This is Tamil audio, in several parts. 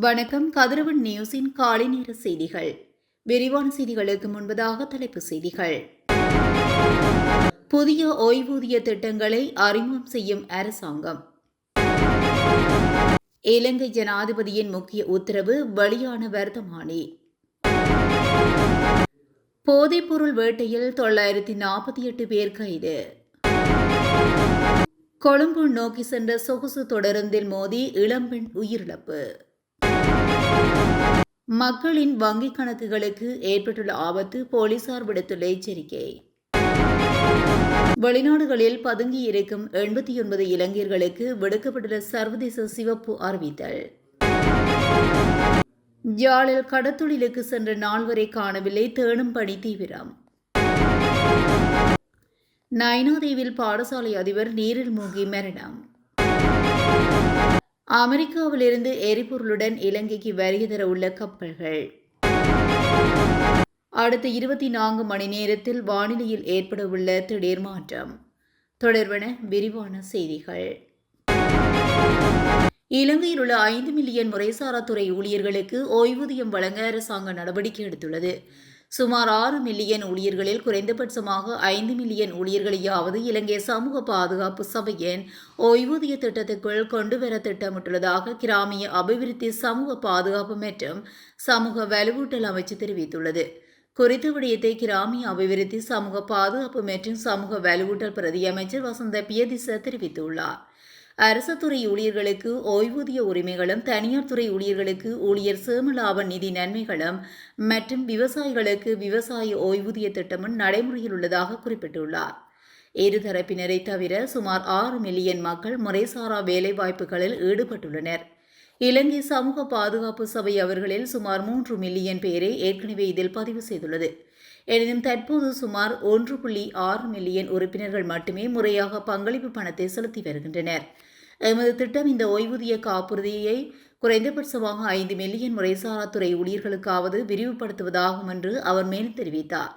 வணக்கம். கதிரவன் நியூஸின் காலை நேர செய்திகள். விரிவான செய்திகளுக்கு முன்பதாக தலைப்புச் செய்திகள். புதிய ஓய்வூதிய திட்டங்களை அறிமுகம் செய்யும் அரசாங்கம். இலங்கை ஜனாதிபதியின் முக்கிய உத்தரவு வெளியான வர்த்தமானி. போதைப்பொருள் வேட்டையில் 948 பேர் கைது. கொழும்பு நோக்கி சென்ற சொகுசு தொடருந்தில் மோதி இளம்பெண் உயிரிழப்பு. மக்களின் வங்கிக் கணக்குகளுக்கு ஏற்பட்டுள்ள ஆபத்து, போலீசார் விடுத்துள்ள எச்சரிக்கை. வெளிநாடுகளில் பதுங்கியிருக்கும் 89 இலங்கையர்களுக்கு விடுக்கப்பட்டுள்ள சர்வதேச சிவப்பு அறிவித்தல். யாழில் கடத்தொழிலுக்கு சென்ற நால்வரை காணவில்லை, தேடும் பணி தீவிரம். நைனாதேவில் பாடசாலை அதிபர் நீரில் மூழ்கி மரணம். அமெரிக்காவிலிருந்து எரிபொருளுடன் இலங்கைக்கு வருகை தர உள்ள கப்பல்கள். அடுத்த 24 மணி நேரத்தில் வானிலையில் ஏற்படவுள்ள திடீர் மாற்றம் தொடர்பான விரிவான செய்திகள். இலங்கையில் உள்ள 5 மில்லியன் முறைசாரா துறை ஊழியர்களுக்கு ஓய்வூதியம் வழங்க அரசாங்கம் நடவடிக்கை எடுத்துள்ளது. சுமார் 6 மில்லியன் ஊழியர்களில் குறைந்தபட்சமாக 5 மில்லியன் ஊழியர்களையாவது இலங்கை சமூக பாதுகாப்பு சபையின் ஓய்வூதிய திட்டத்துக்குள் கொண்டுவர திட்டமிட்டுள்ளதாக கிராமிய அபிவிருத்தி, சமூக பாதுகாப்பு மற்றும் சமூக வலுவூட்டல் அமைச்சு தெரிவித்துள்ளது. குறித்த விடயத்தை கிராமிய அபிவிருத்தி, சமூக பாதுகாப்பு மற்றும் சமூக வலுவூட்டல் பிரதி அமைச்சர் வசந்த பியதிச தெரிவித்துள்ளார். அரசு துறை ஊழியர்களுக்கு ஓய்வூதிய உரிமைகளும், தனியார் துறை ஊழியர்களுக்கு ஊழியர் சேமலாப நிதி நன்மைகளும் மற்றும் விவசாயிகளுக்கு விவசாய ஓய்வூதிய திட்டமும் நடைமுறையில் உள்ளதாக குறிப்பிட்டுள்ளார். இருதரப்பினரை தவிர சுமார் 6 மில்லியன் மக்கள் முறைசாரா வேலைவாய்ப்புகளில் ஈடுபட்டுள்ளனர். இலங்கை சமூக பாதுகாப்பு சபை அவர்களில் சுமார் 3 மில்லியன் பேரை ஏற்கனவே இதில் பதிவு செய்துள்ளது. எனினும் தற்போது சுமார் 1.6 மில்லியன் உறுப்பினர்கள் மட்டுமே முறையாக பங்களிப்பு பணத்தை செலுத்தி வருகின்றனர். எமது திட்டம் இந்த ஓய்வூதிய காப்புறுதியை குறைந்தபட்சமாக 5 மில்லியன் முறைசாரா துறை ஊழியர்களுக்காவது விரிவுபடுத்துவதாகும் என்று அவர் மேலும் தெரிவித்தார்.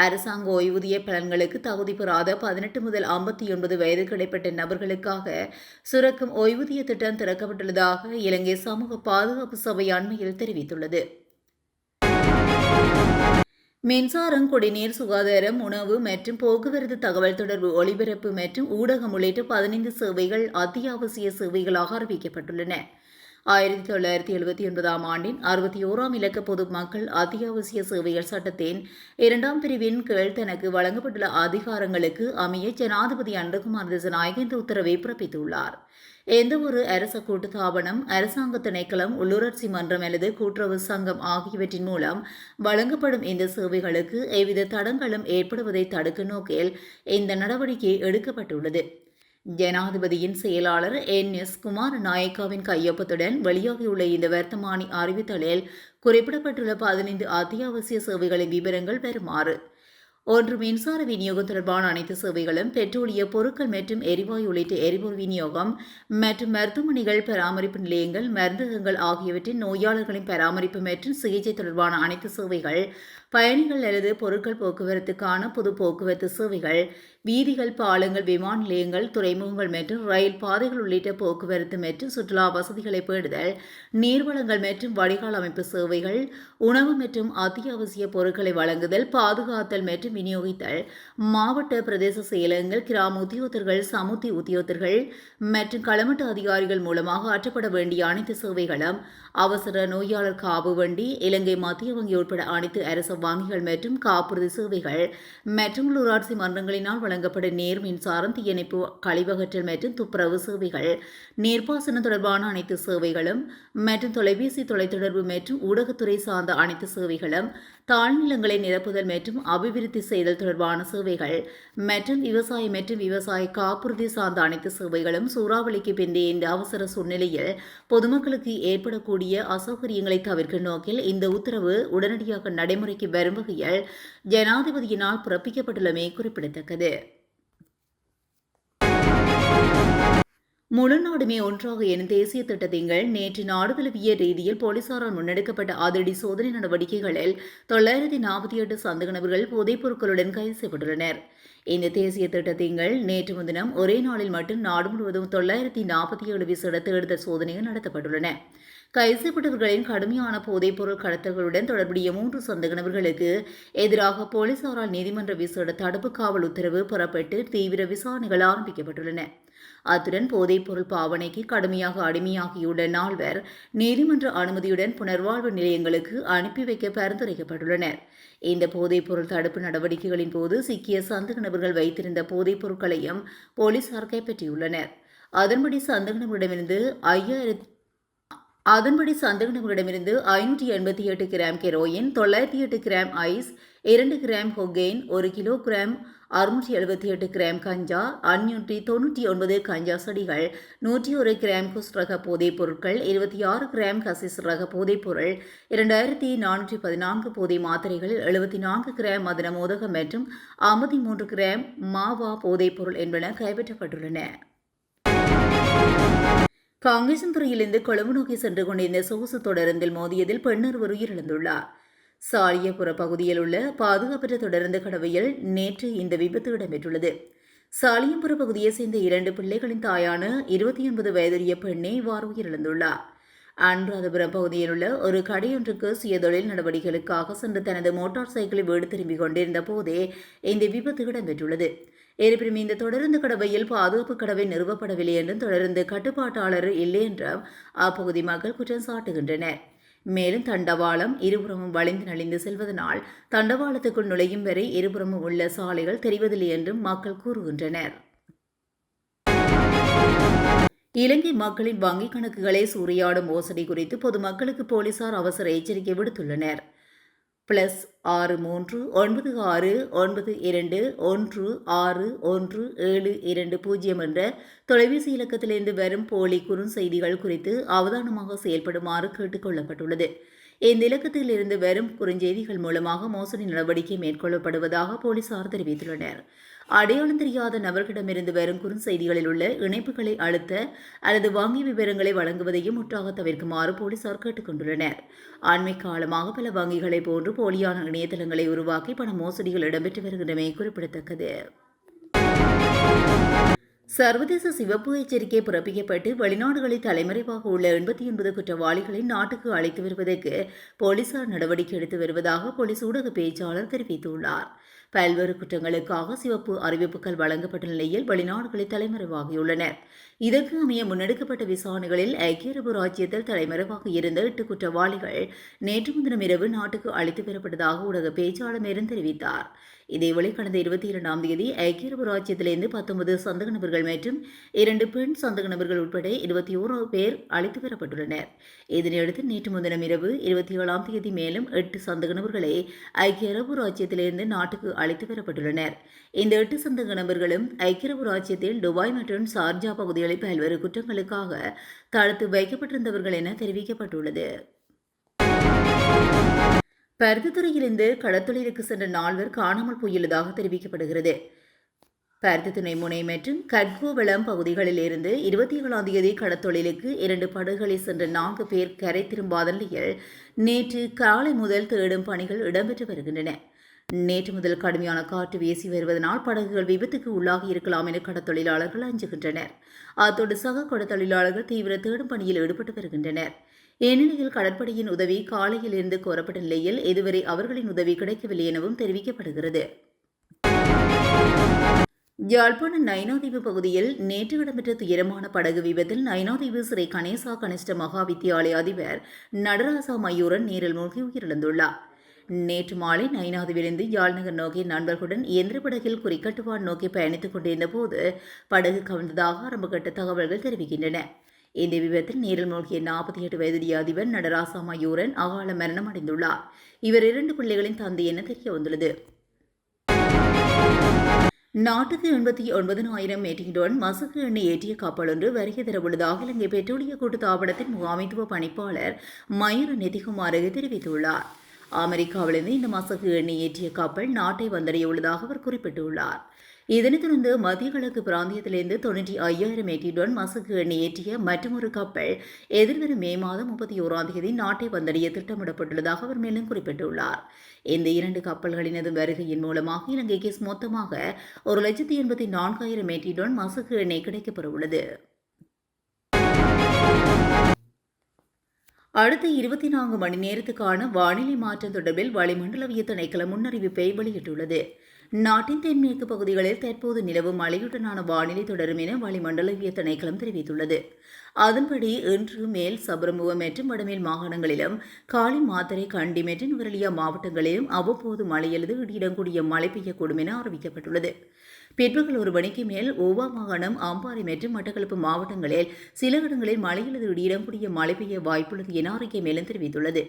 அரசாங்க ஓய்வூதிய பலன்களுக்கு தகுதி பெறாத 18 முதல் 59 வயதுக்கு இடைப்பட்ட நபர்களுக்காக சுரக்கும் ஓய்வூதிய திட்டம் திறக்கப்பட்டுள்ளதாக இலங்கை சமூக பாதுகாப்பு சபை அண்மையில் தெரிவித்துள்ளது. மின்சாரம், குடிநீர், சுகாதாரம், உணவு மற்றும் போக்குவரத்து, தகவல் தொடர்பு, ஒலிபரப்பு மற்றும் ஊடகம் உள்ளிட்ட 15 சேவைகள் அத்தியாவசிய சேவைகளாக அறிவிக்கப்பட்டுள்ளன. 1979 ஆண்டின் 61ஆம் இலக்க பொது மக்கள் அத்தியாவசிய சேவைகள் சட்டத்தின் 2ஆம் பிரிவின் கீழ் தனக்கு வழங்கப்பட்டுள்ள அதிகாரங்களுக்கு அமைய ஜனாதிபதி அனுரகுமார் திசாநாயக்க இந்த உத்தரவை பிறப்பித்துள்ளார். எந்தவொரு அரச கூட்டுத்தாபனம், அரசாங்க திணைக்களம், உள்ளூராட்சி மன்றம் அல்லது கூட்டுறவு சங்கம் ஆகியவற்றின் மூலம் வழங்கப்படும் இந்த சேவைகளுக்கு எவ்வித தடங்களும் ஏற்படுவதை தடுக்கும் நோக்கில் இந்த நடவடிக்கை எடுக்கப்பட்டுள்ளது. ஜனாதிபதியின் செயலாளர் NS குமாரநாயக்காவின் கையொப்பத்துடன் வெளியாகியுள்ள இந்த வர்த்தமானி அறிவித்தலில் குறிப்பிடப்பட்டுள்ள 15 அத்தியாவசிய சேவைகளின் விவரங்கள் வருமாறு: 1. மின்சார விநியோகம் தொடர்பான அனைத்து சேவைகளும், பெட்ரோலிய பொருட்கள் மற்றும் எரிவாயு உள்ளிட்ட எரிபொருள் விநியோகம் மற்றும் மருத்துவமனைகள், பராமரிப்பு நிலையங்கள், மருந்தகங்கள் ஆகியவற்றின் நோயாளர்களின் பராமரிப்பு மற்றும் சிகிச்சை தொடர்பான அனைத்து சேவைகள், பயணிகள் அல்லது பொருட்கள் போக்குவரத்துக்கான பொது போக்குவரத்து சேவைகள், வீதிகள், பாலங்கள், விமான நிலையங்கள், துறைமுகங்கள் மற்றும் ரயில் பாதைகள் உள்ளிட்ட போக்குவரத்து மற்றும் சுற்றுலா வசதிகளை பேணுதல், நீர்வளங்கள் மற்றும் வடிகால் அமைப்பு சேவைகள், உணவு மற்றும் அத்தியாவசிய பொருட்களை வழங்குதல், பாதுகாத்தல் மற்றும் விநியோகித்தல், மாவட்ட பிரதேச செயலகங்கள், கிராம உத்தியோகத்தர்கள், சமுத்தி உத்தியோகத்தர்கள் மற்றும் களமட்ட அதிகாரிகள் மூலமாக ஆற்றப்பட வேண்டிய அனைத்து சேவைகளும், அவசர நோயாளர் காப்பு வண்டி, இலங்கை மத்திய வங்கி உட்பட அனைத்து அரசு வங்கிகள் மற்றும் காப்புறுதி சேவைகள் மற்றும் உள்ளூராட்சி மன்றங்களினால் வழங்கப்படும் நீர், மின்சாரம், தீயணைப்பு, கழிவகற்றல் மற்றும் துப்புரவு சேவைகள், நீர்ப்பாசனம் தொடர்பான அனைத்து சேவைகளும் மற்றும் தொலைபேசி, தொலைத்தொடர்பு மற்றும் ஊடகத்துறை சார்ந்த அனைத்து சேவைகளும், தாழ்நிலங்களை நிரப்புதல் மற்றும் அபிவிருத்தி செய்தல் தொடர்பான சேவைகள் மற்றும் விவசாயம் மற்றும் விவசாய காப்புறுதி சார்ந்த அனைத்து சேவைகளும், சூறாவளிக்கு பிந்தைய இந்த அவசர சூழ்நிலையில் பொதுமக்களுக்கு ஏற்படக்கூடிய அசௌகரியங்களை தவிர்க்கும் நோக்கில் இந்த உத்தரவு உடனடியாக நடைமுறைக்கு வரும் வகையில் ஜனாதிபதியினால் பிறப்பிக்கப்பட்டுள்ளமை குறிப்பிடத்தக்கது. முழு நாடுமே ஒன்றாக எனும் தேசிய திட்டத்தின் நேற்று நாடு தழுவிய ரீதியில் போலீசாரால் முன்னெடுக்கப்பட்ட அதிரடி சோதனை நடவடிக்கைகளில் 948 சந்தேக நபர்கள் போதைப் பொருட்களுடன் கைது செய்யப்பட்டுள்ளனர். இந்த தேசிய திட்டத்தின் நேற்று முன்தினம் ஒரே நாளில் மட்டும் நாடு முழுவதும் 947 விசேட தேடுதல் சோதனைகள் நடத்தப்பட்டுள்ளன. கைது செய்யப்பட்டவர்களின் கடுமையான போதைப்பொருள் கடத்தல்களுடன் தொடர்புடைய 3 சந்தேக நபர்களுக்கு எதிராக போலீசாரால் நீதிமன்ற விசேட தடுப்பு காவல் உத்தரவு பெறப்பட்டு தீவிர விசாரணைகள் ஆரம்பிக்கப்பட்டுள்ளன. அத்துடன் போதைப்பொருள் பாவனைக்கு கடுமையாக அடிமையாகியுள்ள 4 நீதிமன்ற அனுமதியுடன் புனர்வாழ்வு நிலையங்களுக்கு அனுப்பி வைக்க பரிந்துரைக்கப்பட்டுள்ளனர். இந்த போதைப்பொருள் தடுப்பு நடவடிக்கைகளின் போது சிக்கிய சந்தேக நபர்கள் வைத்திருந்த போதைப் பொருட்களையும் போலீசார் கைப்பற்றியுள்ளனர். அதன்படி சந்தேக நபரிடமிருந்து 588 gram heroin, 908 gram ice, 2 gram cocaine, 1 kilogram 678 gram ganja, 599 ganja செடிகள், 101 கிராம் குஸ் ரக போதைப் பொருட்கள், 26 கிராம் கசிஸ் ரக போதைப் பொருள், 2414 போதை மாத்திரைகள், 74 கிராம் மதன மோதகம் மற்றும் 53 கிராம் மாவா போதைப் பொருள் என்பன கைப்பற்றப்பட்டுள்ளன. காங்கேசன்துறையிலிருந்து கொழும்பு நோக்கி சென்று கொண்டிருந்த சொகுசு தொடருந்தில் மோதியதில் பெண்ணொருவர் உயிரிழந்துள்ளார். சாலியபுர பகுதியில் உள்ள பாதுகாப்பற்ற தொடருந்து கடவையில் நேற்று இந்த விபத்து இடம்பெற்றுள்ளது. சாலியம்புர பகுதியைச் சேர்ந்த 2 பிள்ளைகளின் தாயான 29 வயதுடைய பெண்ணே இவ்வாறு உயிரிழந்துள்ளார். அனுராதபுரம் பகுதியில் உள்ள ஒரு கடையொன்றுக்கு சுயதொழில் நடவடிக்கைகளுக்காக சென்று தனது மோட்டார் சைக்கிளை வீடு திரும்பிக் கொண்டிருந்த போதே இந்த விபத்து இடம்பெற்றுள்ளது. இருப்பினும் இந்த தொடருந்து கடவையில் பாதுகாப்பு கடவை நிறுவப்படவில்லை என்றும் தொடருந்து கட்டுப்பாட்டாளர் இல்லை என்றும் அப்பகுதி மக்கள் குற்றம் சாட்டுகின்றனர். மேலும் தண்டவாளம் இருபுறமும் வளைந்து நலிந்து செல்வதனால் தண்டவாளத்துக்குள் நுழையும் வரை இருபுறமும் உள்ள சாலைகள் தெரிவதில்லை என்றும் மக்கள் கூறுகின்றனர். இலங்கை மக்களின் வங்கிக் கணக்குகளை சூறையாடும் மோசடி குறித்து பொதுமக்களுக்கு போலீசார் அவசர எச்சரிக்கை விடுத்துள்ளனர். +63921616172 என்ற தொலைபேசி இலக்கத்திலிருந்து வரும் போலி குறுஞ்செய்திகள் குறித்து அவதானமாக செயல்படுமாறு கேட்டுக் கொள்ளப்பட்டுள்ளது. இந்த இலக்கத்தில் இருந்து வரும் குறுஞ்செய்திகள் மூலமாக மோசடி நடவடிக்கை மேற்கொள்ளப்படுவதாக போலீசார் தெரிவித்துள்ளனர். அடையாளம் தெரியாத நபர்களிடமிருந்து வரும் குறுஞ்செய்திகளில் உள்ள இணைப்புகளை அழுத்த அல்லது வங்கி விவரங்களை வழங்குவதையும் முற்றாக தவிர்க்குமாறு போலீசார் கேட்டுக் கொண்டுள்ளனர். அண்மை காலமாக பல வங்கிகளைப் போன்று போலியான இணையதளங்களை உருவாக்கி பண மோசடிகள் இடம்பெற்று வருகின்றமை குறிப்பிடத்தக்கது. சர்வதேச சிவப்பு எச்சரிக்கை பிறப்பிக்கப்பட்டு வெளிநாடுகளில் தலைமறைவாக உள்ள 89 குற்றவாளிகளை நாட்டுக்கு அழைத்து வருவதற்கு போலீசார் நடவடிக்கை எடுத்து வருவதாக போலீஸ் ஊடக பேச்சாளர் தெரிவித்துள்ளார். பல்வேறு குற்றங்களுக்காக சிவப்பு அறிவிப்புகள் வழங்கப்பட்ட நிலையில் வெளிநாடுகளில் தலைமறைவாகியுள்ளனர். இதற்கு அமைய முன்னெடுக்கப்பட்ட விசாரணைகளில் ஐக்கிய அரபு ராஜ்யத்தில் தலைமறைவாக இருந்த 8 குற்றவாளிகள் நேற்று முன்தினம் இரவு நாட்டுக்கு அழைத்து வரப்பட்டதாக ஊடக பேச்சாளர் மேலும் தெரிவித்தார். இதேவேளை கடந்த 22ஆம் தேதி ஐக்கிய அரபு ராஜ்யத்திலிருந்து 19 சந்தேக நபர்கள் மற்றும் 2 பெண் சந்தேக நபர்கள் உட்பட 21 பேர் அழைத்து வரப்பட்டுள்ளனர். இதனையடுத்து நேற்று முன்தினம் இரவு 27ஆம் தேதி மேலும் 8 சந்தேக நபர்களை ஐக்கிய அரபு ராஜ்யத்திலிருந்து நாட்டுக்கு அழைத்து வரப்பட்டுள்ளனர். இந்த 8 சந்தேக நபர்களும் ஐக்கிய அரபு ராஜ்யத்தில் துபாய் மற்றும் ஷார்ஜா பகுதிகளில் பல்வேறு குற்றங்களுக்காக தடுத்து வைக்கப்பட்டிருந்தவர்கள் என தெரிவிக்கப்பட்டுள்ளது. பருத்தித்துறையிலிருந்து கடற்தொழிலுக்கு சென்ற 4 காணாமல் போயுள்ளதாக தெரிவிக்கப்படுகிறது. பருத்தி துணை முனை மற்றும் கட்கோவளம் பகுதிகளில் இருந்து 27ஆம் தேதி கடற்தொழிலுக்கு 2 படகுகளில் சென்ற 4 பேர் கரை திரும்பாத நிலையில் நேற்று காலை முதல் தேடும் பணிகள் இடம்பெற்று வருகின்றன. நேற்று முதல் கடுமையான காற்று வீசி வருவதனால் படகுகள் விபத்துக்கு உள்ளாகி இருக்கலாம் என கடற்தொழிலாளர்கள் அஞ்சுகின்றனர். அத்தோடு சக கடற்தொழிலாளர்கள் தீவிர தேடும் பணியில் ஈடுபட்டு வருகின்றனர். இந்நிலையில் கடற்படையின் உதவி காலையில் இருந்து கோரப்பட்ட நிலையில் இதுவரை அவர்களின் உதவி கிடைக்கவில்லை எனவும் தெரிவிக்கப்படுகிறது. யாழ்ப்பாணம் நைனாதீவு பகுதியில் நேற்று இடம்பெற்ற துயரமான படகு விபத்தில் நைனாதீவு ஸ்ரீ கணேசா கனிஷ்ட மகா வித்தியாலய அதிபர் நடராசா மயூரன் நீரில் மூழ்கி உயிரிழந்துள்ளார். நேற்று மாலை நைனாதீவிலிருந்து யாழ்நகர் நோக்கி நண்பர்களுடன் இயந்திர படகில் குறிக்கட்டுவான் நோக்கி பயணித்துக் கொண்டிருந்த போது படகு கவிழ்ந்ததாக ஆரம்பகட்ட தகவல்கள் தெரிவிக்கின்றன. இந்த விபத்தில் நீரில் மூழ்கிய 48 வயதுடைய அதிபர் நடராசா மயூரன் அகால மரணம் அடைந்துள்ளார். இவர் 2 பிள்ளைகளின் தந்தை என தெரிய வந்துள்ளது. நாட்டுக்கு 89,000 மெட்ரிக் டன் மசகு எண்ணெய் ஏற்றிய கப்பல் ஒன்று வருகை தரவுள்ளதாக இலங்கை பெட்ரோலிய கூட்டுத்தாபனத்தின் முகாமைத்துவ பணிப்பாளர் மயூர நெதிகுமார் தெரிவித்துள்ளார். அமெரிக்காவிலிருந்து இந்த மசகு எண்ணெய் ஏற்றிய கப்பல் நாட்டை வந்தடைய உள்ளதாக அவர் குறிப்பிட்டுள்ளார். இதனைத் தொடர்ந்து மத்திய கிழக்கு பிராந்தியத்திலிருந்து 95,000 மெட்ரிக் டன் மசகு எண்ணெய் ஏற்றிய மற்றொரு கப்பல் எதிர்வரும் மே மாதம் 31ஆம் தேதி நாட்டை வந்தடைய திட்டமிடப்பட்டுள்ளதாக அவர் மேலும் குறிப்பிட்டுள்ளார். இந்த 2 கப்பல்களினது வருகையின் மூலமாக இலங்கைக்கு மொத்தமாக 1,84,000 மெட்ரிக் டன் மசகு எண்ணெய் கிடைக்கப்பெறவுள்ளது. அடுத்த 24 மணி நேரத்துக்கான வானிலை மாற்றம் தொடர்பில் வளிமண்டலவிய திணைக்களம் முன்னறிவிப்பை வெளியிட்டுள்ளது. நாட்டின் தென்மேற்கு பகுதிகளில் தற்போது நிலவும் மழையுடனான வானிலை தொடரும் என வளிமண்டலவிய திணைக்களம் தெரிவித்துள்ளது. அதன்படி இன்று மேல் சபரமுவ மற்றும் வடமேல் மாகாணங்களிலும், காலி மாத்தறை, கண்டி மற்றும் நுவரெலியா மாவட்டங்களிலும் அவ்வப்போது மழை அல்லது இடியுடன் மழை பெய்யக்கூடும் என அறிவிக்கப்பட்டுள்ளது. பிற்பகல் 1 மணிக்கு மேல் ஓவா மாகாணம், அம்பாறை மற்றும் மட்டக்களப்பு மாவட்டங்களில் சில இடங்களில் மழை அல்லது இடியுடன் மழை பெய்ய வாய்ப்புள்ளது என அறிக்கை மேலும் தெரிவித்துள்ளது.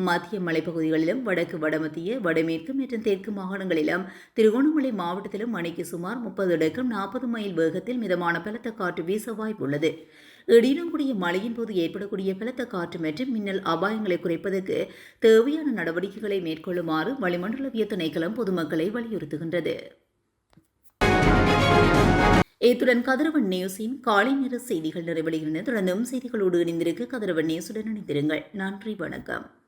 மத்திய மலைப்பகுதிகளிலும், வடக்கு, வடமத்திய, வடமேற்கு மற்றும் தெற்கு மாகாணங்களிலும், திருகோணமலை மாவட்டத்திலும் மணிக்கு சுமார் 30 தொடக்கம் 40 மைல் வேகத்தில் மிதமான பலத்த காற்று வீச வாய்ப்புள்ளது. இடியுடன் மழையின் போது ஏற்படக்கூடிய பலத்த காற்று மற்றும் மின்னல் அபாயங்களை குறைப்பதற்கு தேவையான நடவடிக்கைகளை மேற்கொள்ளுமாறு வளிமண்டலவிய திணைக்களம் பொதுமக்களை வலியுறுத்துகின்றது. இத்துடன் கதிரவன் நியூஸின் காலை நேர செய்திகள் நிறைவடைகின்றன. தொடர்ந்தும் செய்திகளோடு இணைந்திருக்க கதிரவன் நியூஸுடன் இணைந்திருங்கள். நன்றி, வணக்கம்.